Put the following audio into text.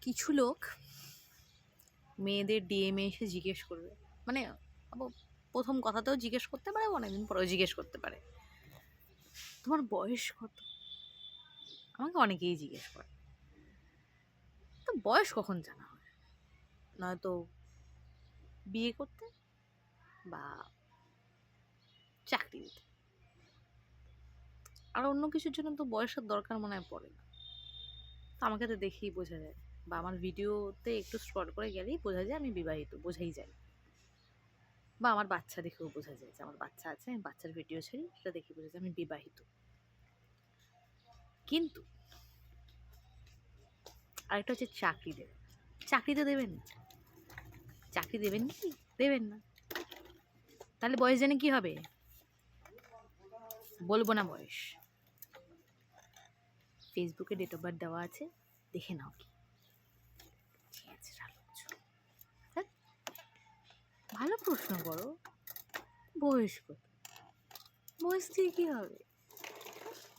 কিছু লোক মেয়েদের ডিএমএ এসে জিজ্ঞেস করবে, মানে প্রথম কথাতেও জিজ্ঞেস করতে পারে, অনেকদিন পরেও জিজ্ঞেস করতে পারে তোমার বয়স কত। আমাকে অনেকেই জিজ্ঞেস করে, তো বয়স কখন জানা হয়? নয়তো বিয়ে করতে বা চাকরি দিতে, আর অন্য কিছুর জন্য তো বয়সের দরকার মনে হয় পড়ে না। তো আমাকে তো দেখেই বোঝা যায়, বা আমার ভিডিওতে একটু স্ক্রল করে গেলেই বোঝা যায় আমি বিবাহিত, বোঝাই যায়। বা আমার বাচ্চা দেখেও বোঝা যায় যে আমার বাচ্চা আছে, আমি বাচ্চার ভিডিও ছাড়ি, সেটা দেখে বোঝা যায় আমি বিবাহিত। কিন্তু আরেকটা হচ্ছে চাকরি দেবেন। চাকরি তো দেবেন না। চাকরি দেবেন কি? দেবেন না। তাহলে বয়স জেনে কি হবে? বলবো না বয়স। ফেসবুকে ডেট অফ বার্থ দেওয়া আছে, দেখে নাও। কি হ্যাঁ, ভালো প্রশ্ন করো। বয়স কত? বয়স দিয়ে কি হবে?